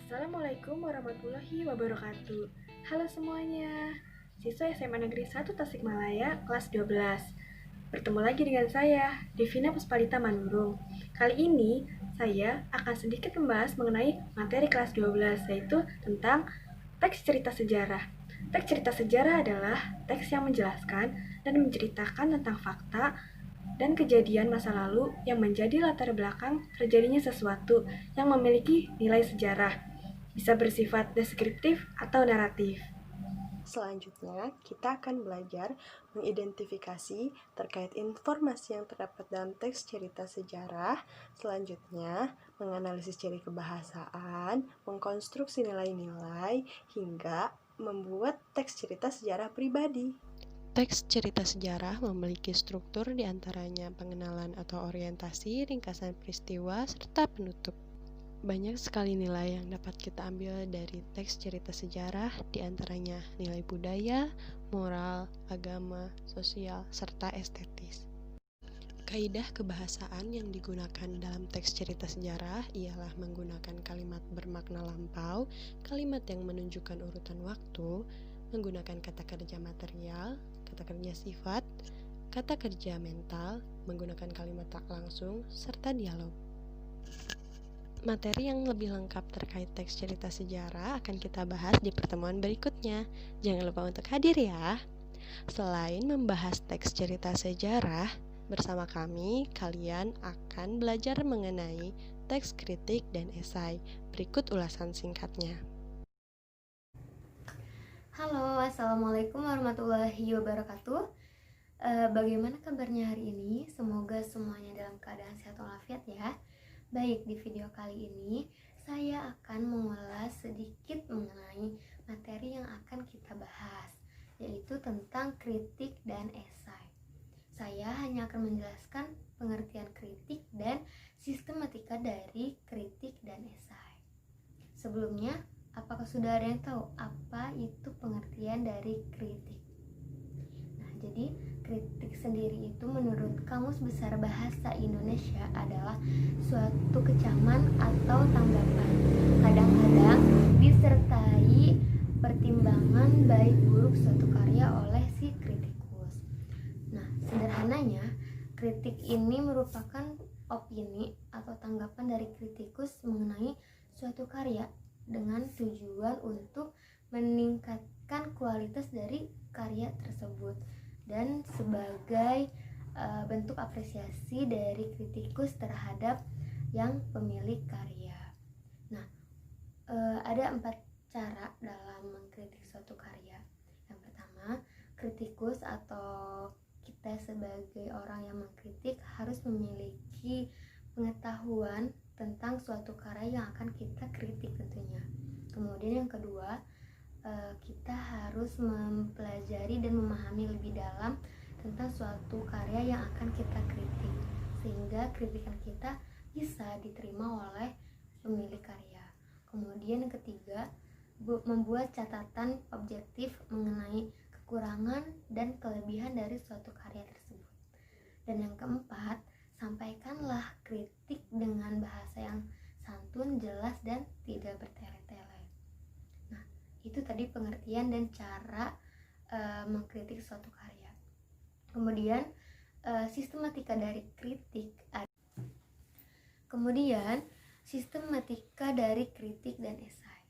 Assalamualaikum warahmatullahi wabarakatuh. Halo semuanya, siswa SMA Negeri 1 Tasikmalaya, kelas 12. Bertemu lagi dengan saya, Devina Puspalita Manurung. Kali ini, saya akan sedikit membahas mengenai materi kelas 12, yaitu tentang teks cerita sejarah. Teks cerita sejarah adalah teks yang menjelaskan dan menceritakan tentang fakta dan kejadian masa lalu yang menjadi latar belakang terjadinya sesuatu yang memiliki nilai sejarah, bisa bersifat deskriptif atau naratif. Selanjutnya, kita akan belajar mengidentifikasi terkait informasi yang terdapat dalam teks cerita sejarah. Selanjutnya, menganalisis ciri kebahasaan, mengkonstruksi nilai-nilai, hingga membuat teks cerita sejarah pribadi. Teks cerita sejarah memiliki struktur diantaranya pengenalan atau orientasi, ringkasan peristiwa, serta penutup. Banyak sekali nilai yang dapat kita ambil dari teks cerita sejarah, diantaranya nilai budaya, moral, agama, sosial, serta estetis. Kaidah kebahasaan yang digunakan dalam teks cerita sejarah ialah menggunakan kalimat bermakna lampau, kalimat yang menunjukkan urutan waktu, menggunakan kata kerja material, kata kerja sifat, kata kerja mental, menggunakan kalimat tak langsung, serta dialog. Materi yang lebih lengkap terkait teks cerita sejarah akan kita bahas di pertemuan berikutnya. Jangan lupa untuk hadir ya. Selain membahas teks cerita sejarah, bersama kami, kalian akan belajar mengenai teks kritik dan esai. Berikut ulasan singkatnya. Halo, Assalamualaikum warahmatullahi wabarakatuh. Bagaimana kabarnya hari ini? Semoga semuanya dalam keadaan sehat walafiat ya. Baik, di video kali ini saya akan mengulas sedikit mengenai materi yang akan kita bahas, yaitu tentang kritik dan esai. Saya hanya akan menjelaskan pengertian kritik dan sistematika dari kritik dan esai. Sebelumnya, apakah sudah ada yang tahu apa itu pengertian dari kritik? Nah, jadi kritik sendiri itu menurut Kamus Besar Bahasa Indonesia adalah suatu kecaman atau tanggapan, kadang-kadang disertai pertimbangan baik buruk suatu karya oleh si kritikus. Nah, sederhananya, kritik ini merupakan opini atau tanggapan dari kritikus mengenai suatu karya dengan tujuan untuk meningkatkan kualitas dari karya tersebut dan sebagai bentuk apresiasi dari kritikus terhadap yang pemilik karya. Nah, ada 4 cara dalam mengkritik suatu karya. Yang pertama, kritikus atau kita sebagai orang yang mengkritik harus memiliki pengetahuan tentang suatu karya yang akan kita kritik tentunya. Kemudian yang kedua, kita harus mempelajari dan memahami lebih dalam tentang suatu karya yang akan kita kritik, sehingga kritikan kita bisa diterima oleh pemilik karya. Kemudian yang ketiga, membuat catatan objektif mengenai kekurangan dan kelebihan dari suatu karya tersebut. Dan yang keempat, sampaikanlah kritik dengan bahasa yang santun, jelas, dan tidak bertele-tele. Nah, itu tadi pengertian dan cara mengkritik suatu karya. Kemudian sistematika dari kritik. Kemudian sistematika dari kritik dan esai.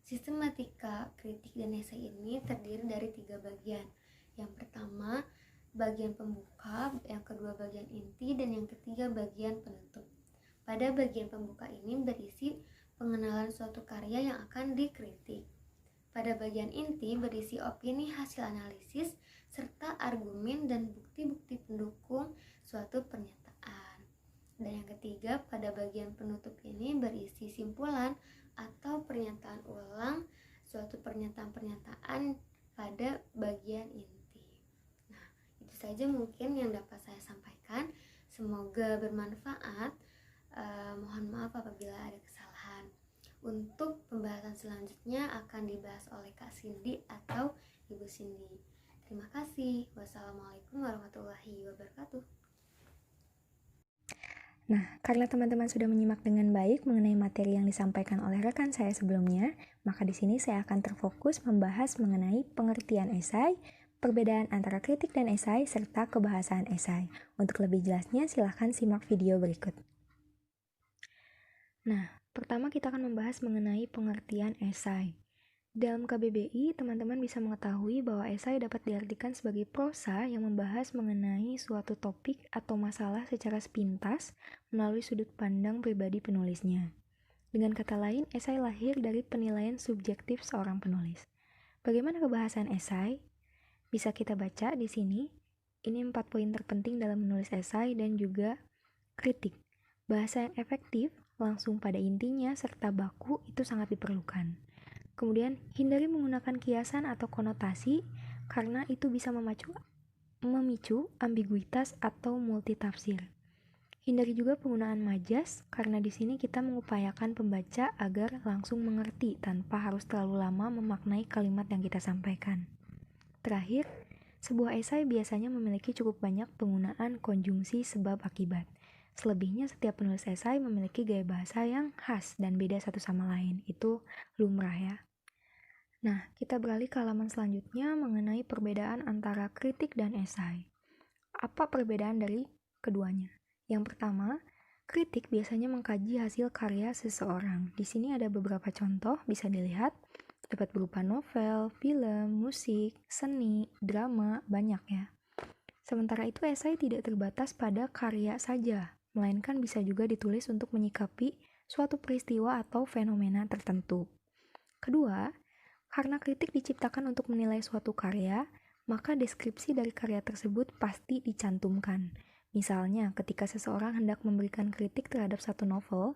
Sistematika kritik dan esai ini terdiri dari 3 bagian. Yang pertama, bagian pembuka, yang kedua bagian inti, dan yang ketiga bagian penutup. Pada bagian pembuka ini berisi pengenalan suatu karya yang akan dikritik. Pada bagian inti berisi opini hasil analisis serta argumen dan bukti-bukti pendukung suatu pernyataan. Dan yang ketiga, pada bagian penutup ini berisi simpulan atau pernyataan ulang suatu pernyataan-pernyataan pada bagian inti. Nah, itu saja mungkin yang dapat saya sampaikan. Semoga bermanfaat. Mohon maaf apabila ada kesalahan. Untuk pembahasan selanjutnya akan dibahas oleh Kak Cindy atau Ibu Cindy. Terima kasih. Wassalamualaikum warahmatullahi wabarakatuh. Nah, karena teman-teman sudah menyimak dengan baik mengenai materi yang disampaikan oleh rekan saya sebelumnya, maka di sini saya akan terfokus membahas mengenai pengertian esai, perbedaan antara kritik dan esai, serta kebahasaan esai. Untuk lebih jelasnya, silahkan simak video berikut. Nah, pertama kita akan membahas mengenai pengertian esai. Dalam KBBI, teman-teman bisa mengetahui bahwa esai dapat diartikan sebagai prosa yang membahas mengenai suatu topik atau masalah secara sepintas melalui sudut pandang pribadi penulisnya. Dengan kata lain, esai lahir dari penilaian subjektif seorang penulis. Bagaimana kebahasan esai? Bisa kita baca di sini. Ini 4 poin terpenting dalam menulis esai dan juga kritik. Bahasa yang efektif, langsung pada intinya, serta baku itu sangat diperlukan. Kemudian, hindari menggunakan kiasan atau konotasi karena itu bisa memicu ambiguitas atau multitafsir. Hindari juga penggunaan majas karena di sini kita mengupayakan pembaca agar langsung mengerti tanpa harus terlalu lama memaknai kalimat yang kita sampaikan. Terakhir, sebuah esai biasanya memiliki cukup banyak penggunaan konjungsi sebab akibat. Selebihnya, setiap penulis esai memiliki gaya bahasa yang khas dan beda satu sama lain. Itu lumrah ya. Nah, kita beralih ke halaman selanjutnya mengenai perbedaan antara kritik dan esai. Apa perbedaan dari keduanya? Yang pertama, kritik biasanya mengkaji hasil karya seseorang. Di sini ada beberapa contoh, bisa dilihat. Dapat berupa novel, film, musik, seni, drama, banyak ya. Sementara itu, esai tidak terbatas pada karya saja, melainkan bisa juga ditulis untuk menyikapi suatu peristiwa atau fenomena tertentu. Kedua, karena kritik diciptakan untuk menilai suatu karya, maka deskripsi dari karya tersebut pasti dicantumkan. Misalnya, ketika seseorang hendak memberikan kritik terhadap satu novel,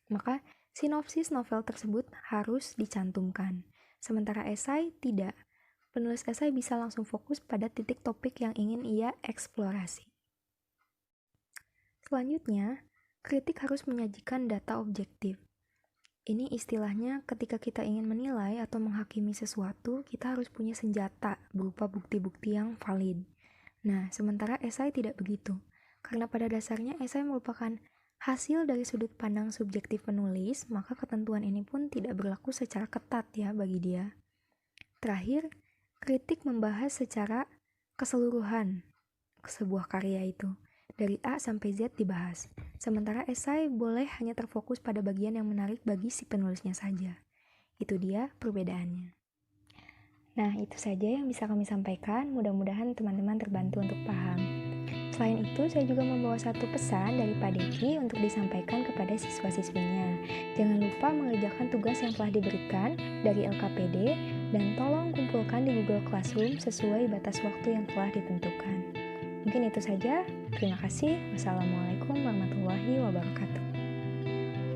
maka sinopsis novel tersebut harus dicantumkan. Sementara esai tidak. Penulis esai bisa langsung fokus pada titik topik yang ingin ia eksplorasi. Selanjutnya, kritik harus menyajikan data objektif. Ini istilahnya ketika kita ingin menilai atau menghakimi sesuatu, kita harus punya senjata berupa bukti-bukti yang valid. Nah, sementara esai tidak begitu. Karena pada dasarnya esai merupakan hasil dari sudut pandang subjektif penulis, maka ketentuan ini pun tidak berlaku secara ketat ya bagi dia. Terakhir, kritik membahas secara keseluruhan sebuah karya itu. Dari A sampai Z dibahas. Sementara esai boleh hanya terfokus pada bagian yang menarik bagi si penulisnya saja. Itu dia perbedaannya. Nah, itu saja yang bisa kami sampaikan. Mudah-mudahan teman-teman terbantu untuk paham. Selain itu, saya juga membawa satu pesan dari Pak Deki untuk disampaikan kepada siswa-siswinya. Jangan lupa mengerjakan tugas yang telah diberikan dari LKPD dan tolong kumpulkan di Google Classroom sesuai batas waktu yang telah ditentukan. Mungkin itu saja. Terima kasih. Wassalamualaikum warahmatullahi wabarakatuh.